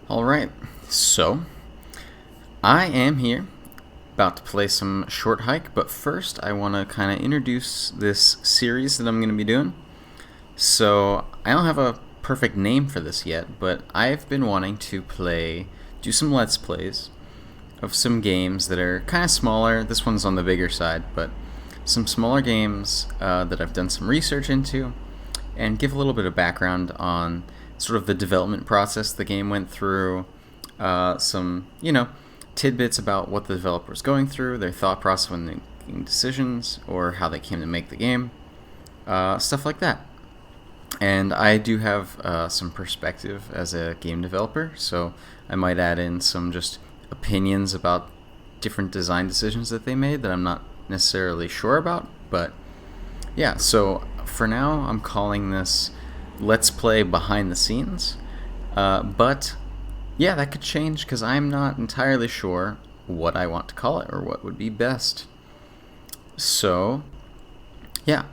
Alright, so I am here about to play some short hike, but first I want to kind of introduce this series that I'm going to be doing. So I don't have a perfect name for this yet, but I've been wanting to do some Let's Plays of some games that are kind of smaller. This one's on the bigger side, but some smaller games that I've done some research into, and give a little bit of background on sort of the development process the game went through, some, tidbits about what the developer was going through, their thought process when making decisions, or how they came to make the game, stuff like that. And I do have some perspective as a game developer, so I might add in some just opinions about different design decisions that they made that I'm not necessarily sure about. But yeah, so for now I'm calling this Let's Play Behind the Scenes. But yeah, that could change because I'm not entirely sure what I want to call it or what would be best. So yeah,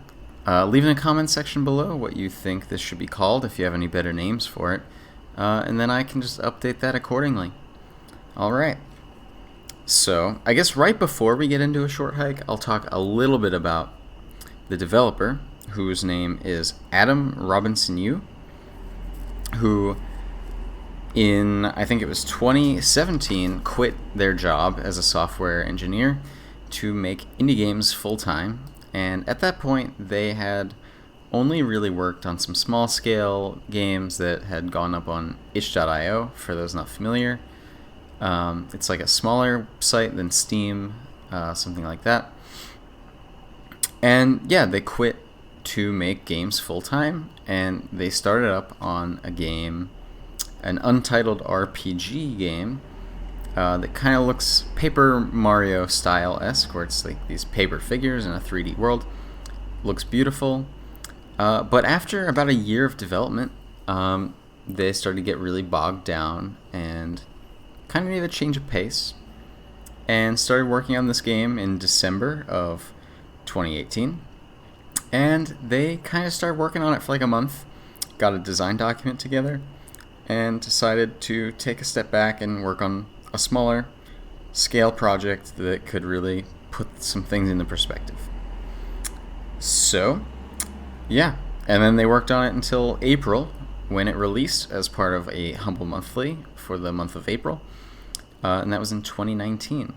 leave in the comment section below what you think this should be called, if you have any better names for it, and then I can just update that accordingly. Alright, so I guess right before we get into a short hike, I'll talk a little bit about the developer, whose name is Adam Robinson Yu, who in, I think it was 2017, quit their job as a software engineer to make indie games full-time. And at that point, they had only really worked on some small-scale games that had gone up on itch.io, for those not familiar. It's like a smaller site than Steam, something like that. And yeah, they quit to make games full-time, and they started up on a game, an untitled RPG game, that kind of looks Paper Mario style-esque, where it's like these paper figures in a 3D world. Looks beautiful. But after about a year of development, they started to get really bogged down and kind of needed a change of pace, and started working on this game in December of 2018. And they kind of started working on it for like a month, got a design document together, and decided to take a step back and work on a smaller scale project that could really put some things into perspective. So, yeah. And then they worked on it until April, when it released as part of a Humble Monthly for the month of April. And that was in 2019.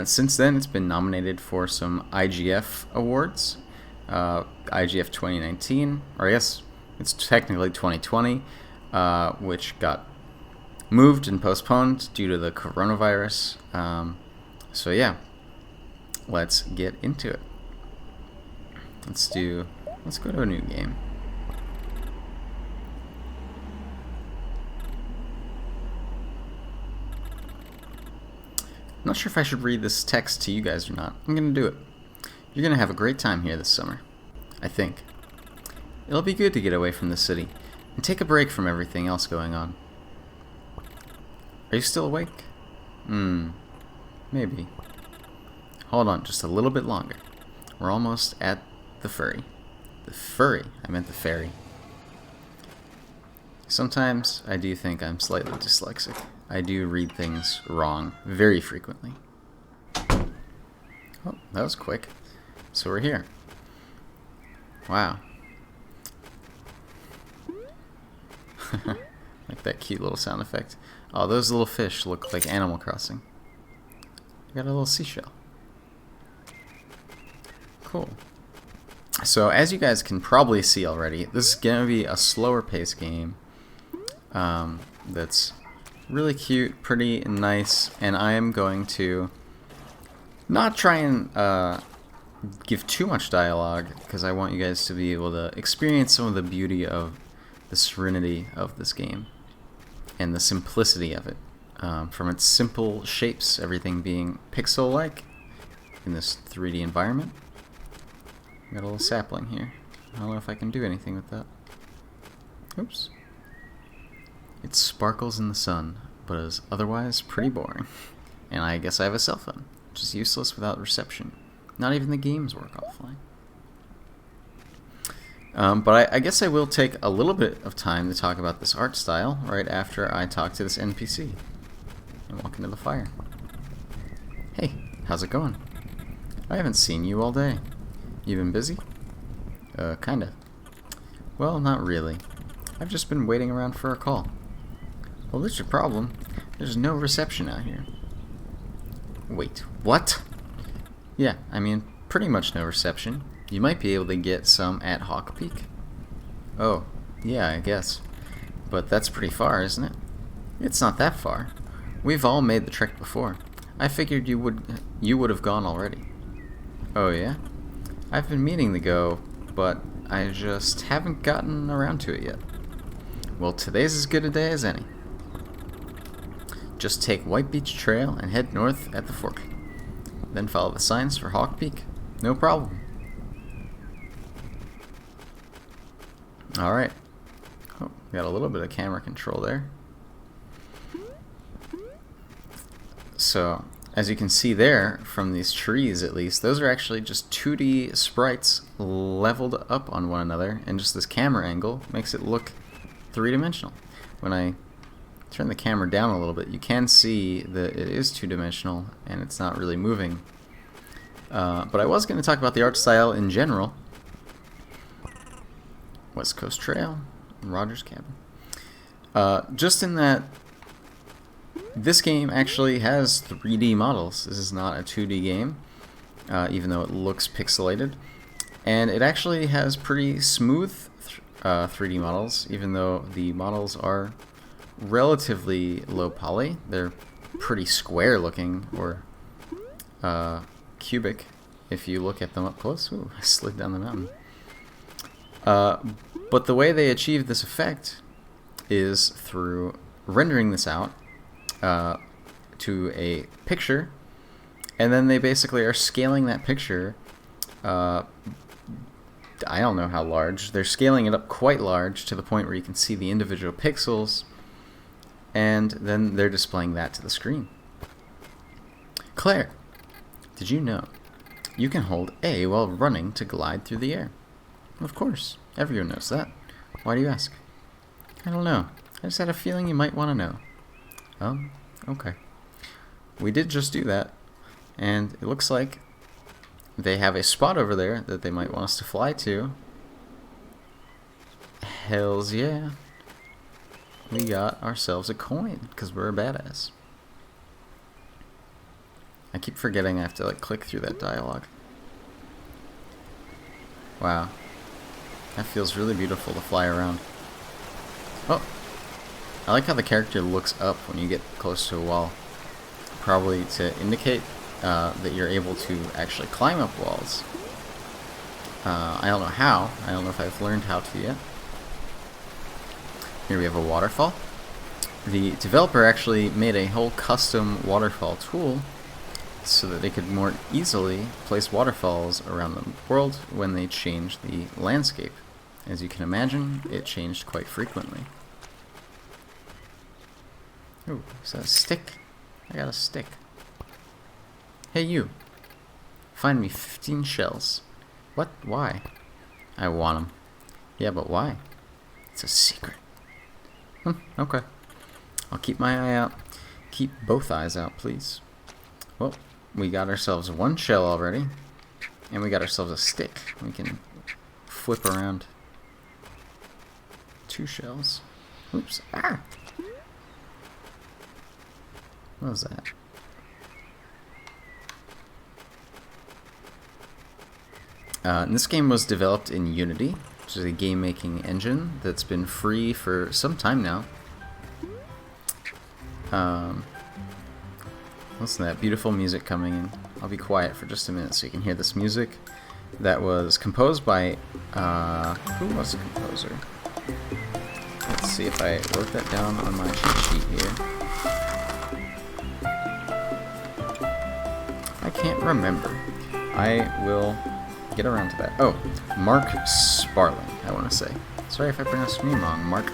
Since then, it's been nominated for some IGF awards. IGF 2019, or I guess it's technically 2020, which got moved and postponed due to the coronavirus. So yeah, let's get into it. Let's go to a new game. I'm not sure if I should read this text to you guys or not. I'm gonna do it. You're gonna have a great time here this summer, I think. It'll be good to get away from the city and take a break from everything else going on. Are you still awake? Maybe. Hold on just a little bit longer. We're almost at the furry. The furry? I meant the ferry. Sometimes I do think I'm slightly dyslexic. I do read things wrong very frequently. Oh, that was quick. So we're here. Wow. Like that cute little sound effect. Oh, those little fish look like Animal Crossing. I got a little seashell. Cool. So as you guys can probably see already, this is going to be a slower paced game that's really cute, pretty nice, and I am going to not try and give too much dialogue, because I want you guys to be able to experience some of the beauty of the serenity of this game and the simplicity of it, from its simple shapes, everything being pixel-like in this 3D environment. Got a little sapling here. I don't know if I can do anything with that. Oops. It sparkles in the sun, but is otherwise pretty boring. And I guess I have a cell phone, which is useless without reception. Not even the games work offline. But I guess I will take a little bit of time to talk about this art style right after I talk to this NPC and walk into the fire. Hey, how's it going? I haven't seen you all day. You been busy? Kinda. Well, not really. I've just been waiting around for a call. Well, that's your problem. There's no reception out here. Wait, what? Yeah, I mean, pretty much no reception. You might be able to get some at Hawk Peak. Oh, yeah, I guess. But that's pretty far, isn't it? It's not that far. We've all made the trek before. I figured you would have gone already. Oh, yeah? I've been meaning to go, but I just haven't gotten around to it yet. Well, today's as good a day as any. Just take White Beach Trail and head north at the fork. Then follow the signs for Hawk Peak. No problem. Alright. Oh, got a little bit of camera control there. So, as you can see there, from these trees at least, those are actually just 2D sprites leveled up on one another, and just this camera angle makes it look three-dimensional. When I turn the camera down a little bit, you can see that it is two-dimensional, and it's not really moving. But I was going to talk about the art style in general. West Coast Trail, Roger's Cabin. Just in that this game actually has 3D models. This is not a 2D game, even though it looks pixelated. And it actually has pretty smooth 3D models, even though the models are relatively low poly. They're pretty square looking, or cubic, if you look at them up close. Ooh, I slid down the mountain. But the way they achieve this effect is through rendering this out to a picture, and then they basically are scaling that picture. I don't know how large. They're scaling it up quite large to the point where you can see the individual pixels, and then they're displaying that to the screen. Claire, did you know you can hold A while running to glide through the air? Of course, everyone knows that. Why do you ask? I don't know. I just had a feeling you might want to know. Okay. We did just do that, and it looks like they have a spot over there that they might want us to fly to. Hells yeah. We got ourselves a coin, because we're a badass. I keep forgetting I have to like click through that dialogue. Wow. That feels really beautiful to fly around. Oh! I like how the character looks up when you get close to a wall. Probably to indicate that you're able to actually climb up walls. I don't know how. I don't know if I've learned how to yet. Here we have a waterfall. The developer actually made a whole custom waterfall tool so that they could more easily place waterfalls around the world when they changed the landscape. As you can imagine, it changed quite frequently. Ooh, is that a stick? I got a stick. Hey you, find me 15 shells. What? Why? I want them. Yeah, but why? It's a secret. Okay. I'll keep my eye out. Keep both eyes out, please. Well, we got ourselves one shell already, and we got ourselves a stick. We can flip around. 2 shells. Oops. Ah! What was that? And this game was developed in Unity, which is a game-making engine that's been free for some time now. Listen to that beautiful music coming in. I'll be quiet for just a minute so you can hear this music that was composed by, who was the composer? Let's see if I wrote that down on my cheat sheet here. I can't remember. I will get around to that. Oh, Mark Sparling, I want to say. Sorry if I pronounced your name wrong, Mark.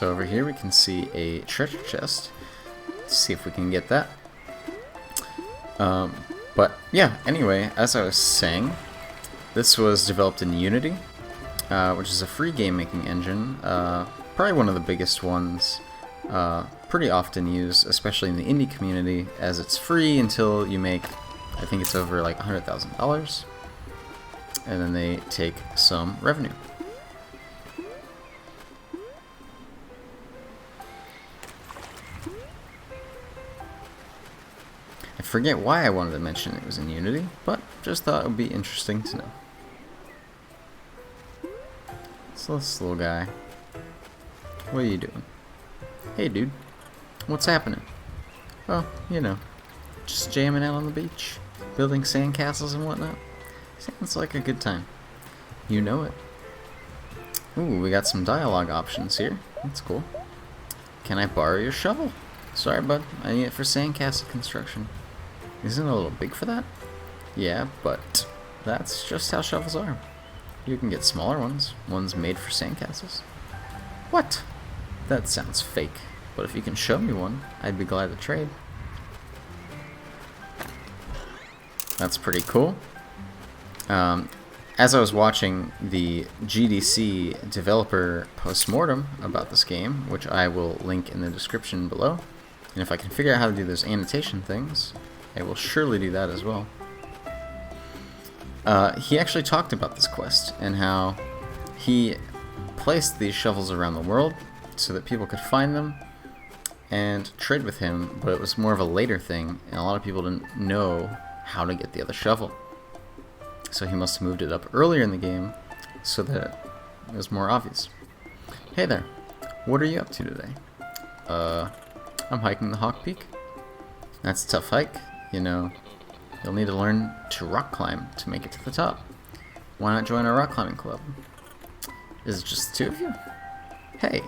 So over here we can see a treasure chest. Let's see if we can get that. But yeah, anyway, as I was saying, this was developed in Unity, which is a free game making engine. Probably one of the biggest ones, pretty often used, especially in the indie community, as it's free until you make, I think it's over like $100,000, and then they take some revenue. I forget why I wanted to mention it was in Unity, but just thought it would be interesting to know. So this little guy, what are you doing? Hey dude, what's happening? Well, you know, just jamming out on the beach, building sandcastles and whatnot. Sounds like a good time. You know it. Ooh, we got some dialogue options here. That's cool. Can I borrow your shovel? Sorry bud, I need it for sandcastle construction. Isn't it a little big for that? Yeah, but that's just how shovels are. You can get smaller ones made for sandcastles. What? That sounds fake, but if you can show me one, I'd be glad to trade. That's pretty cool. As I was watching the GDC developer postmortem about this game, which I will link in the description below, and if I can figure out how to do those annotation things, I will surely do that as well. He actually talked about this quest and how he placed these shovels around the world so that people could find them and trade with him, but it was more of a later thing, and a lot of people didn't know how to get the other shovel. So he must have moved it up earlier in the game so that it was more obvious. Hey there, what are you up to today? I'm hiking the Hawk Peak. That's a tough hike, you know. You'll need to learn to rock climb to make it to the top. Why not join our rock climbing club? Is it just the two of you? Hey,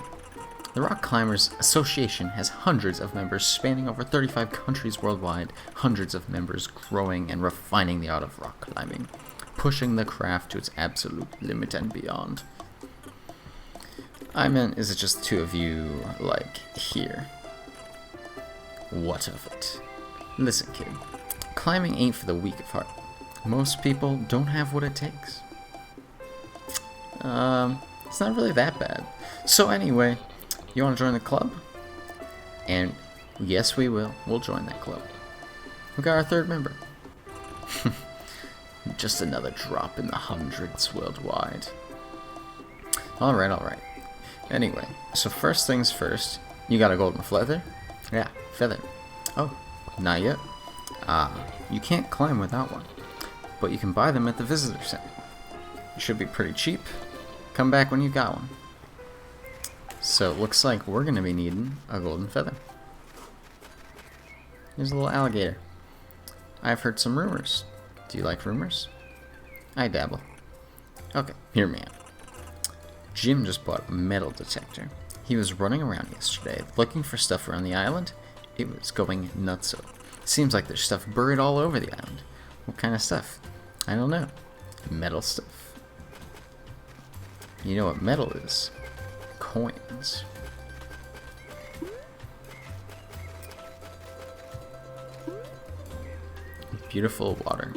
the Rock Climbers Association has hundreds of members spanning over 35 countries worldwide, hundreds of members growing and refining the art of rock climbing, pushing the craft to its absolute limit and beyond. I meant, is it just the two of you, like, here? What of it? Listen, kid. Climbing ain't for the weak of heart. Most people don't have what it takes. It's not really that bad. So anyway, you want to join the club? And yes, we will. We'll join that club. We got our third member. Just another drop in the hundreds worldwide. Alright, alright. Anyway, so first things first, you got a golden feather? Yeah, feather. Oh, not yet. You can't climb without one, but you can buy them at the visitor center. It should be pretty cheap. Come back when you got one. So it looks like we're going to be needing a golden feather. Here's a little alligator. I've heard some rumors. Do you like rumors? I dabble. Okay, hear me out. Jim just bought a metal detector. He was running around yesterday looking for stuff around the island. It was going nutso. Seems like there's stuff buried all over the island. What kind of stuff? I don't know. Metal stuff. You know what metal is? Coins. Beautiful water.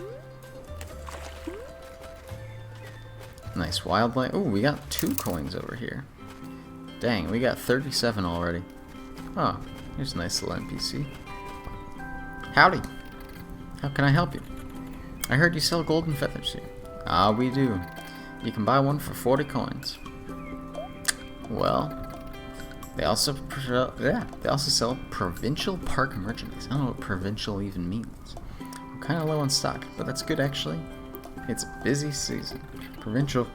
Nice wildlife. Oh, we got 2 coins over here. Dang, we got 37 already. Oh, here's a nice little NPC. Howdy. How can I help you? I heard you sell golden feathers here. Ah, we do. You can buy one for 40 coins. Well, they also sell provincial park merchandise. I don't know what provincial even means. I'm kind of low on stock, but that's good actually. It's a busy season. Provincial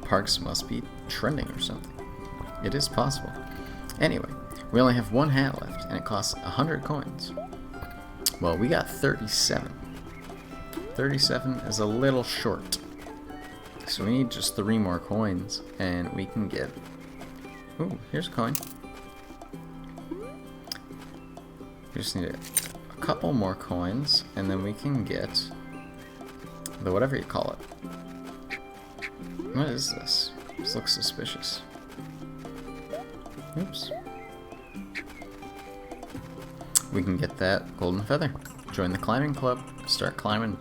parks must be trending or something. It is possible. Anyway, we only have 1 hat left, and it costs 100 coins. Well, we got 37. 37 is a little short. So we need just 3 more coins, and we can get... Ooh, here's a coin. We just need a couple more coins, and then we can get the whatever you call it. What is this? This looks suspicious. Oops. We can get that golden feather. Join the climbing club. Start climbing.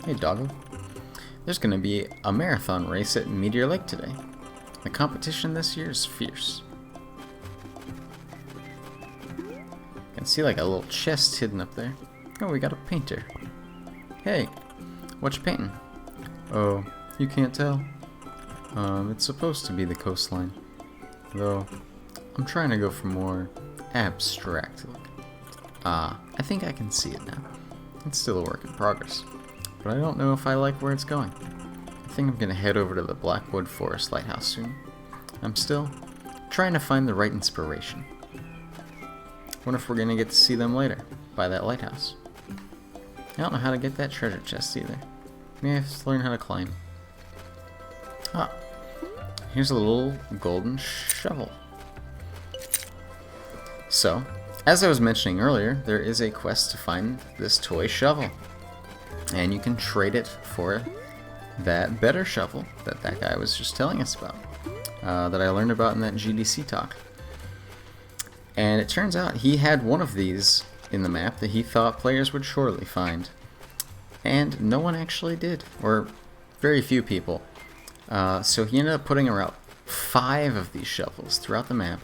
Hey, doggo. There's going to be a marathon race at Meteor Lake today. The competition this year is fierce. I can see like a little chest hidden up there. Oh, we got a painter. Hey, what you painting? Oh, you can't tell? It's supposed to be the coastline. Though, I'm trying to go for more abstract look. I think I can see it now. It's still a work in progress. But I don't know if I like where it's going. I think I'm gonna head over to the Blackwood Forest Lighthouse soon. I'm still trying to find the right inspiration. Wonder if we're gonna get to see them later, by that lighthouse. I don't know how to get that treasure chest either. Maybe I have to learn how to climb. Ah, here's a little golden shovel. So, as I was mentioning earlier, there is a quest to find this toy shovel. And you can trade it for that better shovel that that guy was just telling us about. That I learned about in that GDC talk. And it turns out he had one of these in the map that he thought players would surely find. And no one actually did, or very few people. So he ended up putting around 5 of these shovels throughout the map,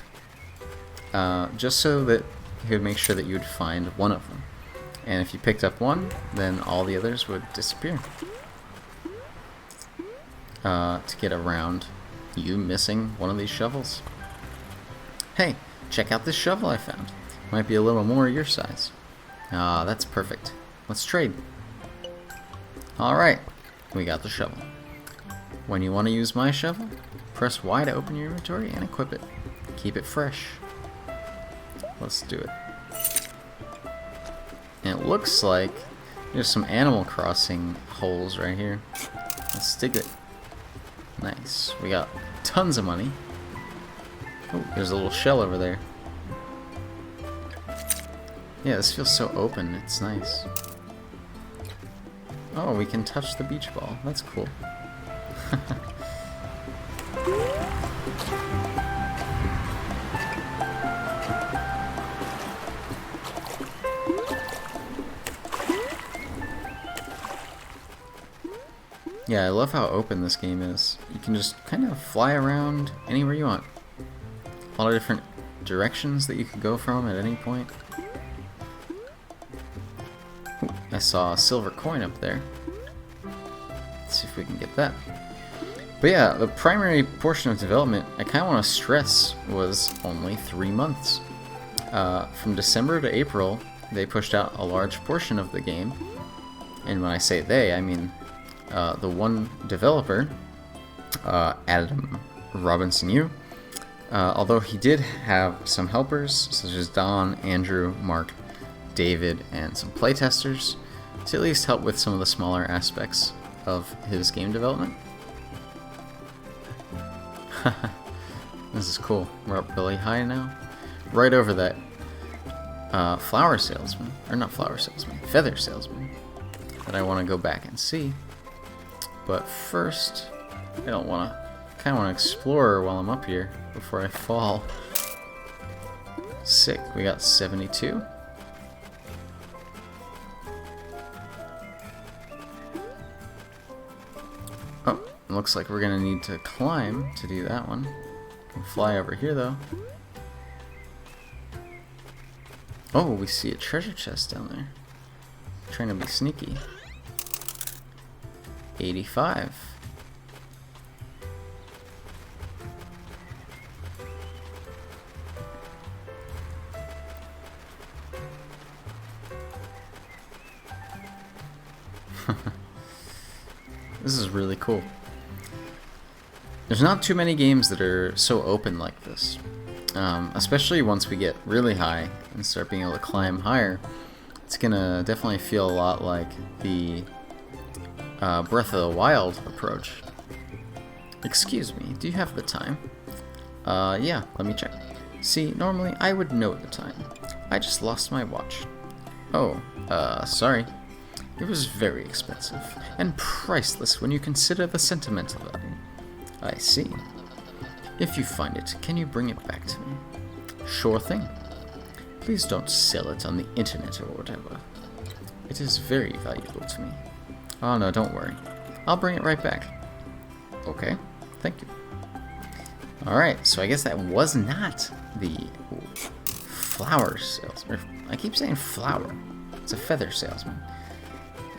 just so that he would make sure that you would find one of them. And if you picked up one, then all the others would disappear. To get around you missing one of these shovels. Hey, check out this shovel I found. Might be a little more your size. That's perfect. Let's trade. Alright, we got the shovel. When you want to use my shovel, press Y to open your inventory and equip it. Keep it fresh. Let's do it. And it looks like there's some Animal Crossing holes right here. Let's dig it. Nice. We got tons of money. Oh, there's a little shell over there. Yeah, this feels so open. It's nice. Oh, we can touch the beach ball. That's cool. Yeah, I love how open this game is. You can just kind of fly around anywhere you want. A lot of different directions that you could go from at any point. Ooh, I saw a silver coin up there. Let's see if we can get that. But yeah, the primary portion of development, I kind of want to stress, was only 3 months. From December to April, they pushed out a large portion of the game. And when I say they, I mean the one developer, Adam Robinson Yu, although he did have some helpers, such as Don, Andrew, Mark, David, and some playtesters, to at least help with some of the smaller aspects of his game development. This is cool. We're up really high now. Right over that flower salesman, or not flower salesman, feather salesman, that I want to go back and see. But first, I don't want to, kind of want to explore while I'm up here before I fall. Sick, we got 72. Oh, looks like we're going to need to climb to do that one. Can fly over here though. Oh, we see a treasure chest down there. Trying to be sneaky. 85. This is really cool. There's not too many games that are so open like this. Especially once we get really high and start being able to climb higher. It's gonna definitely feel a lot like the Breath of the Wild approach. Excuse me, do you have the time? Yeah, let me check. See, normally I would know the time. I just lost my watch. Oh, sorry. It was very expensive, and priceless when you consider the sentimental value. I see. If you find it, can you bring it back to me? Sure thing. Please don't sell it on the internet or whatever. It is very valuable to me. Oh no, don't worry. I'll bring it right back. Okay, thank you. Alright, so I guess that was not the flower salesman. I keep saying flower. It's a feather salesman.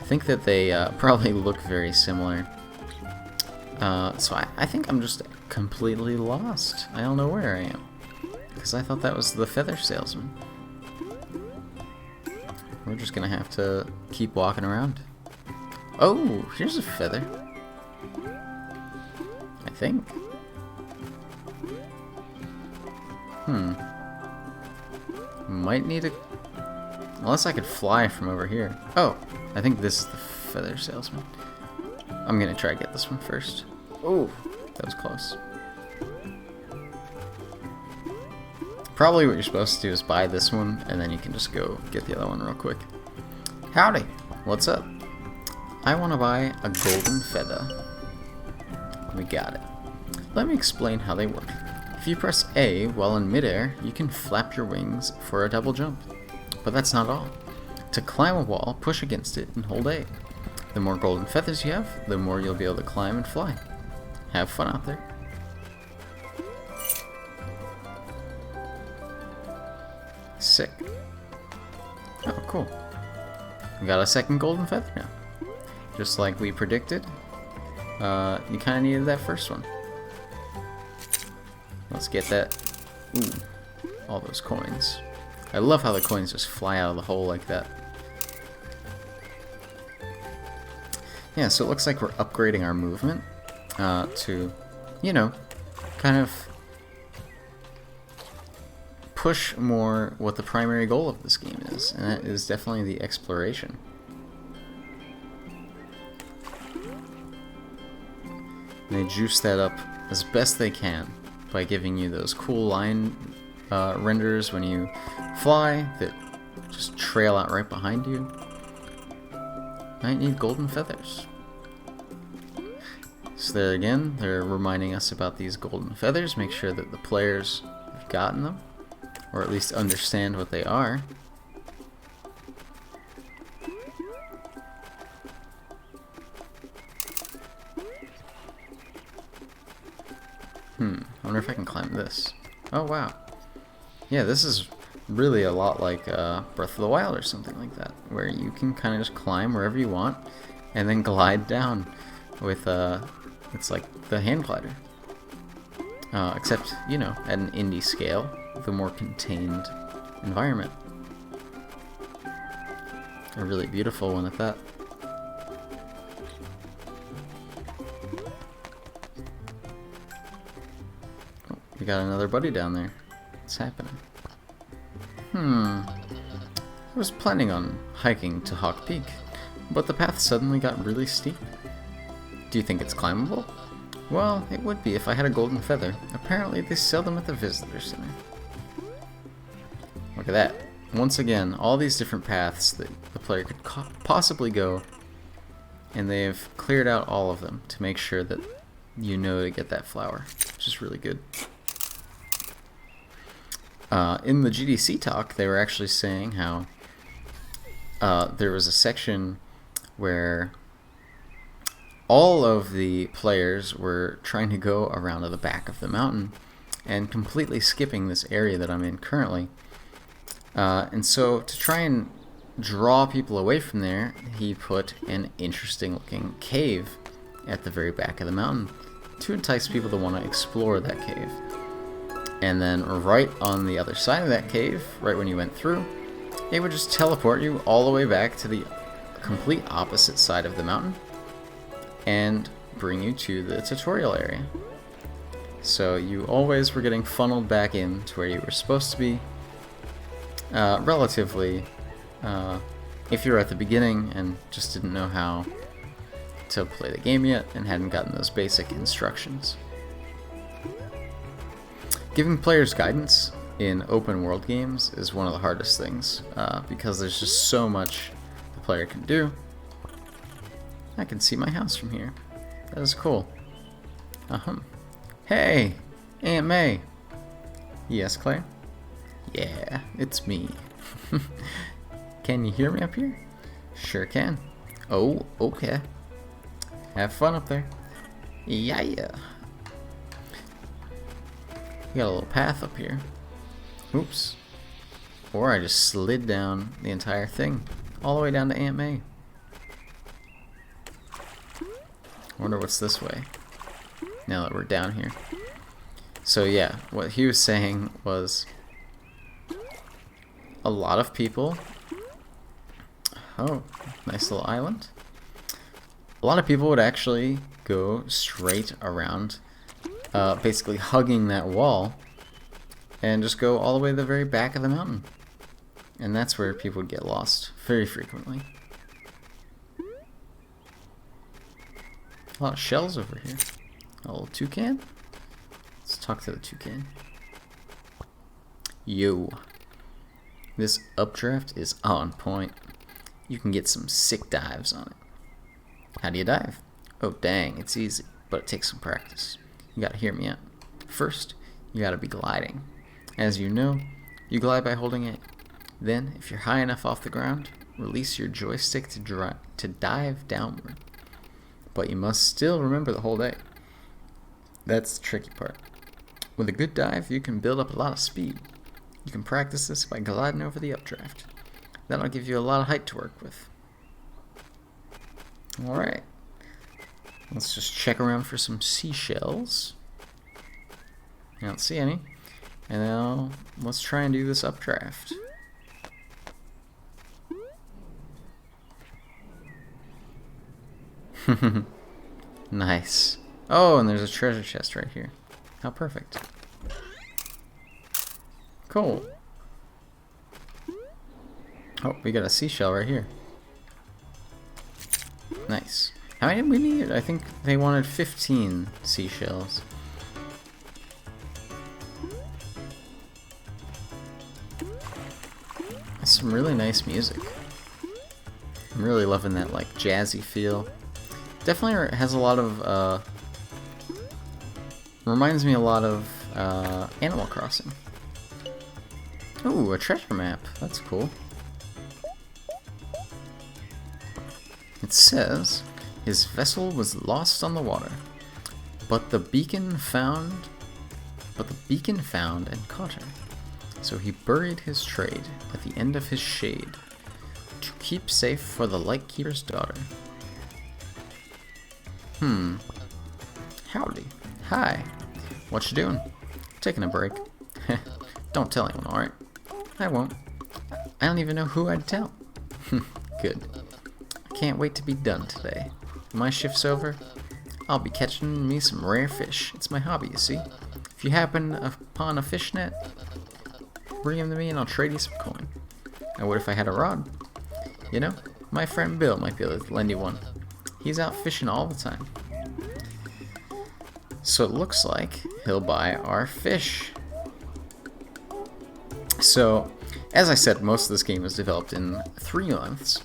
I think that they probably look very similar. So I think I'm just completely lost. I don't know where I am. Because I thought that was the feather salesman. We're just gonna have to keep walking around. Oh, here's a feather. I think. Might need a... Unless I could fly from over here. Oh, I think this is the feather salesman. I'm gonna try to get this one first. Oh, that was close. Probably what you're supposed to do is buy this one, and then you can just go get the other one real quick. Howdy, what's up? I want to buy a golden feather. We got it. Let me explain how they work. If you press A while in midair, you can flap your wings for a double jump. But that's not all. To climb a wall, push against it and hold A. The more golden feathers you have, the more you'll be able to climb and fly. Have fun out there. Sick. Oh, cool. We got a second golden feather now. Just like we predicted. You kind of needed that first one. Let's get that. Ooh, all those coins. I love how the coins just fly out of the hole like that. Yeah, so it looks like we're upgrading our movement to, you know, kind of push more what the primary goal of this game is, and that is definitely the exploration. And they juice that up as best they can by giving you those cool line renders when you fly that just trail out right behind you. Might need golden feathers. So there again, they're reminding us about these golden feathers. Make sure that the players have gotten them, or at least understand what they are. I wonder if I can climb this. Oh wow. Yeah, this is really a lot like Breath of the Wild or something like that, where you can kind of just climb wherever you want and then glide down with it's like the hand glider. Except, you know, at an indie scale, with a more contained environment. A really beautiful one at that. Oh, we got another buddy down there. What's happening? I was planning on hiking to Hawk Peak, but the path suddenly got really steep. Do you think it's climbable? Well, it would be if I had a golden feather. Apparently they sell them at the visitor center. Look at that. Once again, all these different paths that the player could possibly go, and they've cleared out all of them to make sure that you know to get that flower, which is really good. In the GDC talk, they were actually saying how there was a section where all of the players were trying to go around to the back of the mountain and completely skipping this area that I'm in currently. And so to try and draw people away from there, he put an interesting looking cave at the very back of the mountain to entice people to want to explore that cave. And then right on the other side of that cave, right when you went through, it would just teleport you all the way back to the complete opposite side of the mountain and bring you to the tutorial area. So you always were getting funneled back in to where you were supposed to be, relatively, if you were at the beginning and just didn't know how to play the game yet and hadn't gotten those basic instructions. Giving players guidance in open world games is one of the hardest things, because there's just so much the player can do. I can see my house from here. That is cool. Hey, Aunt May. Yes, Claire? Yeah, it's me. Can you hear me up here? Sure can. Oh, okay. Have fun up there. Yeah. We got a little path up here. Oops. Or I just slid down the entire thing, all the way down to Aunt May. Wonder what's this way, now that we're down here. So yeah, what he was saying was a lot of people... Oh, nice little island. A lot of people would actually go straight around, basically hugging that wall, and just go all the way to the very back of the mountain. And that's where people would get lost very frequently. A lot of shells over here. A little toucan? Let's talk to the toucan. Yo. This updraft is on point. You can get some sick dives on it. How do you dive? Oh dang, it's easy, but it takes some practice. You gotta hear me out. First, you gotta be gliding. As you know, you glide by holding it. Then, if you're high enough off the ground, release your joystick to dive downward. But you must still remember the hold A. That's the tricky part. With a good dive, you can build up a lot of speed. You can practice this by gliding over the updraft. That'll give you a lot of height to work with. Alright. Let's just check around for some seashells. I don't see any. And now, let's try and do this updraft. Nice. Oh, and there's a treasure chest right here. How perfect. Cool. Oh, we got a seashell right here. Nice. How many did we need? I think they wanted 15 seashells. That's some really nice music. I'm really loving that like jazzy feel. Definitely has a lot of reminds me a lot of Animal Crossing. Ooh, a treasure map. That's cool. It says his vessel was lost on the water, but the beacon found and caught her. So he buried his trade at the end of his shade to keep safe for the Lightkeeper's daughter. Howdy. Hi. What you doing? Taking a break. Don't tell anyone, alright? I won't. I don't even know who I'd tell. Good. I can't wait to be done today. When my shift's over, I'll be catching me some rare fish. It's my hobby, you see. If you happen upon a fish net, bring him to me and I'll trade you some coin. And what if I had a rod? You know, my friend Bill might be able to lend you one. He's out fishing all the time. So it looks like he'll buy our fish. So, as I said, most of this game was developed in 3 months.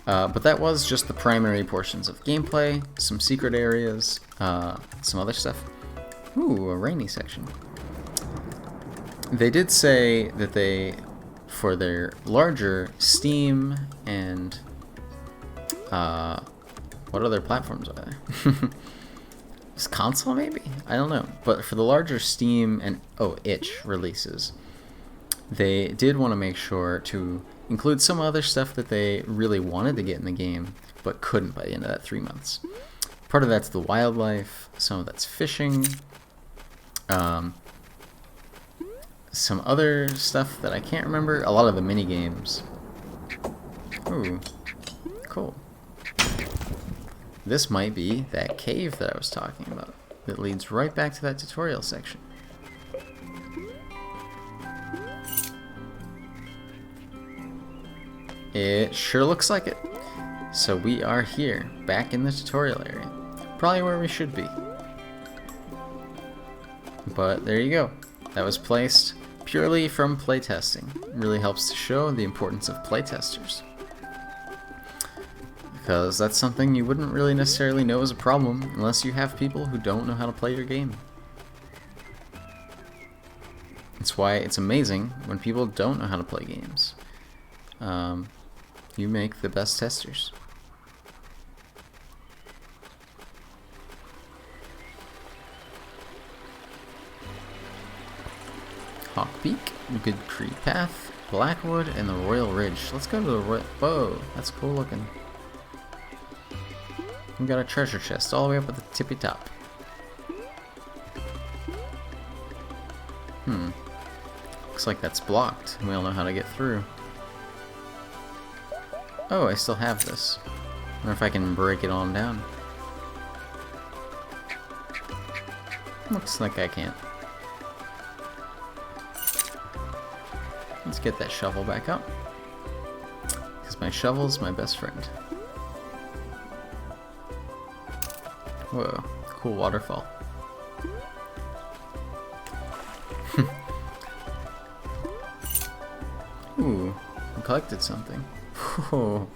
But that was just the primary portions of gameplay, some secret areas, some other stuff. Ooh, a rainy section. They did say that they, for their larger Steam and, what other platforms are there? Is console maybe? I don't know. But for the larger Steam and, itch releases, they did want to make sure to include some other stuff that they really wanted to get in the game, but couldn't by the end of that 3 months. Part of that's the wildlife, some of that's fishing, some other stuff that I can't remember, a lot of the mini games. Ooh, cool. This might be that cave that I was talking about, that leads right back to that tutorial section. It sure looks like it. So we are here, back in the tutorial area. Probably where we should be. But there you go. That was placed purely from playtesting. It really helps to show the importance of playtesters. because that's something you wouldn't really necessarily know is a problem unless you have people who don't know how to play your game. That's why it's amazing when people don't know how to play games. You make the best testers. Hawk Peak, Good Creek Path, Blackwood, and the Royal Ridge. Let's go to the Royal... Whoa, that's cool looking. We got a treasure chest all the way up at the tippy top. Looks like that's blocked. We all know how to get through. Oh, I still have this. Wonder if I can break it on down. Looks like I can't. Let's get that shovel back up, because my shovel's my best friend. Whoa, cool waterfall. Ooh, I collected something. Whoa.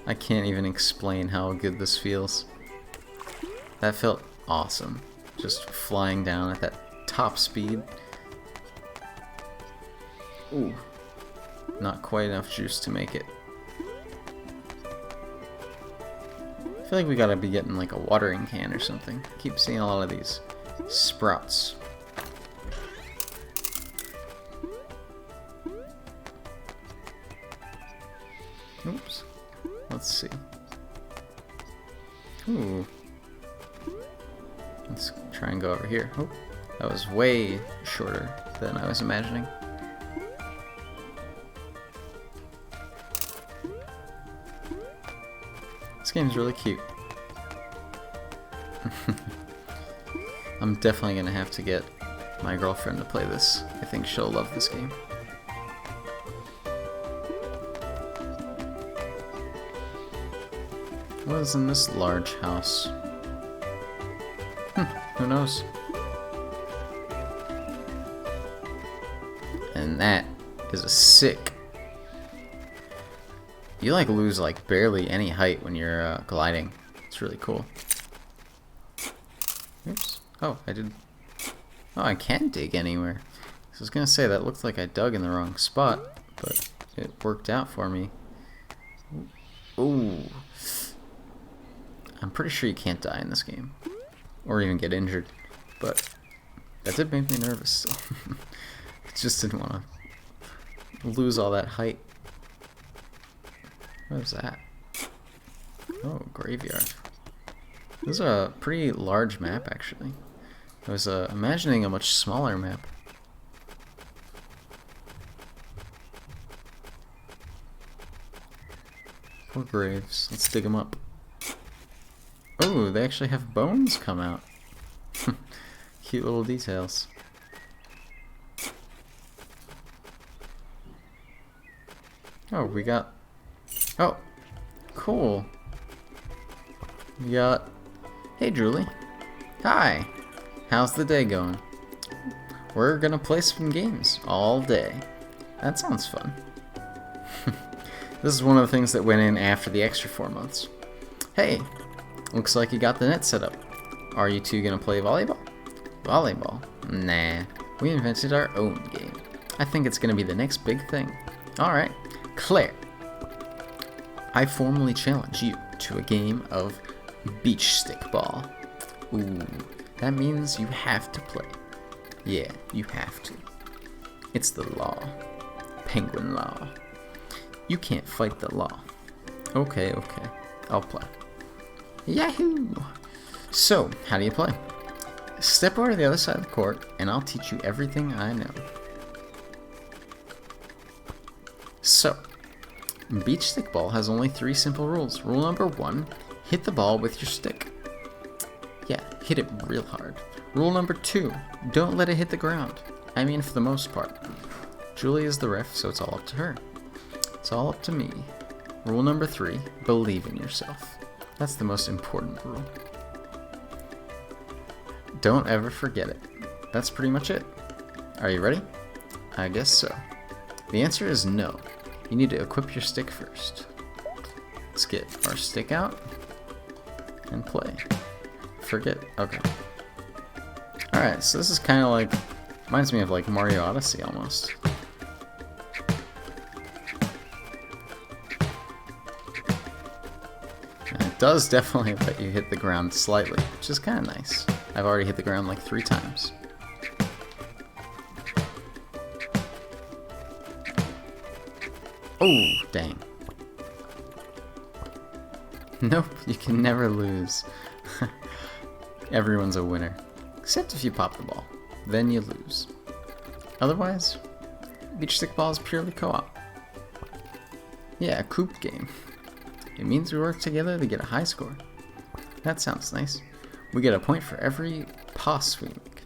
I can't even explain how good this feels. That felt awesome. Just flying down at that top speed. Ooh, not quite enough juice to make it. I feel like we gotta be getting like a watering can or something. Keep seeing a lot of these sprouts. Oops. Let's see. Ooh. Let's try and go over here. Oh, that was way shorter than I was imagining. This game's really cute. I'm definitely gonna have to get my girlfriend to play this. I think she'll love this game. What is in this large house? Who knows? And that is a sick. You like lose like barely any height when you're gliding. It's really cool. Oops. Oh, I did. Oh, I can dig anywhere. So I was gonna say that looked like I dug in the wrong spot, but it worked out for me. Ooh. I'm pretty sure you can't die in this game, or even get injured, but that did make me nervous. So I just didn't want to lose all that height. What is that? Oh, graveyard. This is a pretty large map, actually. I was imagining a much smaller map. Poor graves. Let's dig them up. Oh, they actually have bones come out. Cute little details. Oh, we got... Oh, cool. We got... Hey, Julie. Hi. How's the day going? We're gonna play some games all day. That sounds fun. This is one of the things that went in after the extra 4 months. Hey. Looks like you got the net set up. Are you two gonna play volleyball? Volleyball? Nah. We invented our own game. I think it's gonna be the next big thing. Alright. Claire. I formally challenge you to a game of beach stickball. Ooh. That means you have to play. Yeah, you have to. It's the law. Penguin law. You can't fight the law. Okay, okay. I'll play. Yahoo! So, how do you play? Step over to the other side of the court, and I'll teach you everything I know. So, beach stickball has only 3 simple rules. Rule number 1, hit the ball with your stick. Yeah, hit it real hard. Rule number 2, don't let it hit the ground. I mean, for the most part. Julie is the ref, so it's all up to her. It's all up to me. Rule number 3, believe in yourself. That's the most important rule. Don't ever forget it. That's pretty much it. Are you ready? I guess so. The answer is no. You need to equip your stick first. Let's get our stick out and play. Forget. Okay. Alright, so this is kind of like, reminds me of like Mario Odyssey almost. And it does definitely let you hit the ground slightly, which is kind of nice. I've already hit the ground like 3 times. Oh, dang. Nope, you can never lose. Everyone's a winner. Except if you pop the ball. Then you lose. Otherwise, beach stick ball is purely co-op. Yeah, a coop game. It means we work together to get a high score. That sounds nice. We get a point for every pass we make.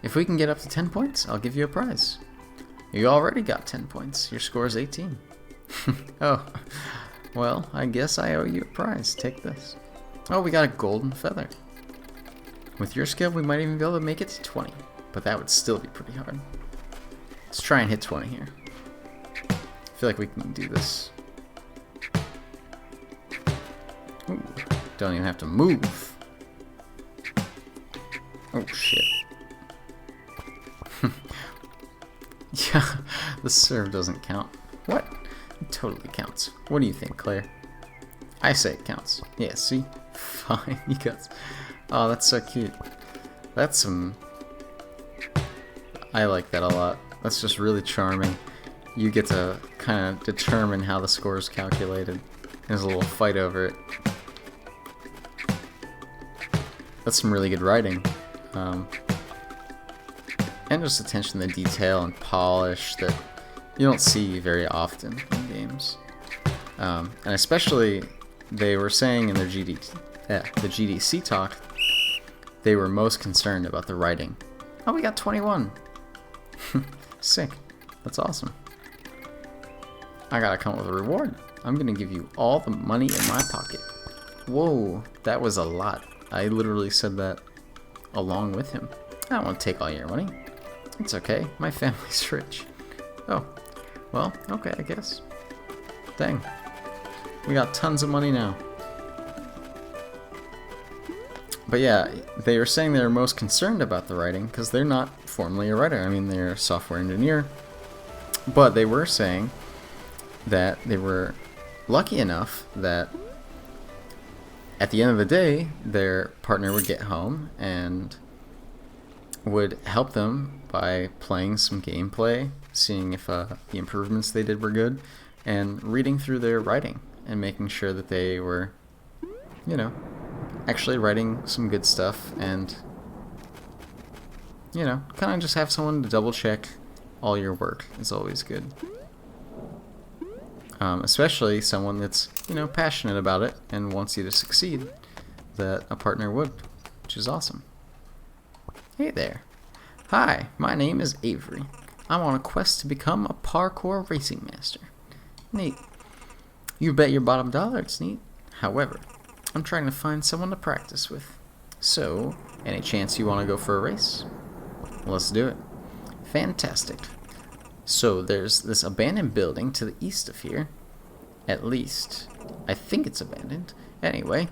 If we can get up to 10 points, I'll give you a prize. You already got 10 points. Your score is 18. Oh, well, I guess I owe you a prize. Take this. Oh, we got a golden feather. With your skill, we might even be able to make it to 20, but that would still be pretty hard. Let's try and hit 20 here. I feel like we can do this. Ooh, don't even have to move. Oh, shit. Yeah, the serve doesn't count. What? It totally counts. What do you think, Claire? I say it counts. Yeah, see? Fine, you got... Oh, that's so cute. That's some... I like that a lot. That's just really charming. You get to kind of determine how the score is calculated. There's a little fight over it. That's some really good writing. And just attention to detail and polish that you don't see very often in games. And especially, they were saying in their the GDC talk, they were most concerned about the writing. Oh, we got 21. Sick. That's awesome. I gotta come up with a reward. I'm gonna give you all the money in my pocket. Whoa, that was a lot. I literally said that along with him. I don't want to take all your money. It's okay. My family's rich. Oh, well, okay, I guess. Dang. We got tons of money now. But yeah, they were saying they were most concerned about the writing because they're not formally a writer. I mean, they're a software engineer. But they were saying that they were lucky enough that at the end of the day, their partner would get home and would help them by playing some gameplay, seeing if the improvements they did were good, and reading through their writing and making sure that they were, you know, actually writing some good stuff and, you know, kind of just have someone to double check all your work is always good. Especially someone that's, you know, passionate about it and wants you to succeed, that a partner would, which is awesome. Hey there. Hi, my name is Avery. I'm on a quest to become a parkour racing master. Neat. You bet your bottom dollar it's neat. However, I'm trying to find someone to practice with. So, any chance you want to go for a race? Let's do it. Fantastic. So there's this abandoned building to the east of here. At least, I think it's abandoned. Anyway,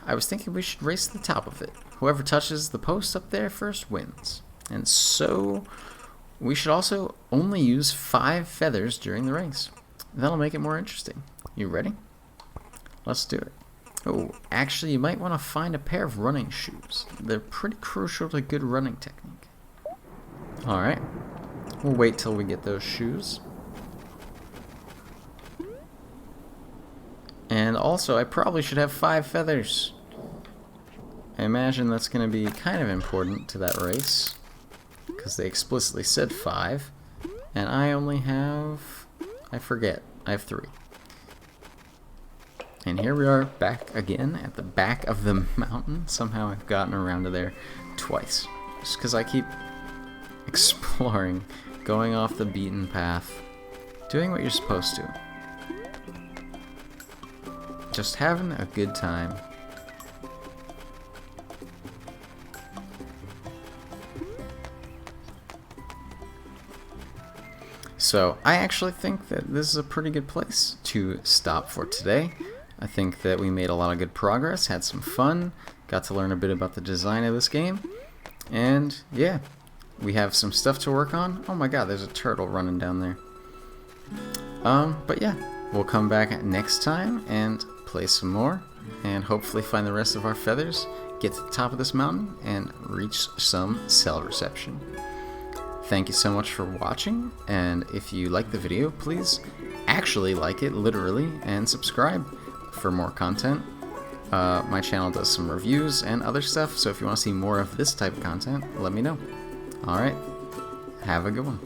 I was thinking we should race to the top of it. Whoever touches the post up there first wins. And so, we should also only use 5 feathers during the race. That'll make it more interesting. You ready? Let's do it. Oh, actually, you might want to find a pair of running shoes. They're pretty crucial to good running technique. Alright. We'll wait till we get those shoes. And also, I probably should have 5 feathers. I imagine that's going to be kind of important to that race, because they explicitly said 5, and I only have, I forget, I have 3. And here we are back again at the back of the mountain. Somehow I've gotten around to there twice, just because I keep exploring, going off the beaten path, doing what you're supposed to. Just having a good time. So I actually think that this is a pretty good place to stop for today. I think that we made a lot of good progress, had some fun, got to learn a bit about the design of this game, and yeah, we have some stuff to work on. Oh my god, there's a turtle running down there. But yeah, we'll come back next time and play some more, and hopefully find the rest of our feathers, get to the top of this mountain, and reach some cell reception. Thank you so much for watching, and if you like the video, please actually like it, literally, and subscribe for more content. My channel does some reviews and other stuff, so if you want to see more of this type of content, let me know. Alright, have a good one.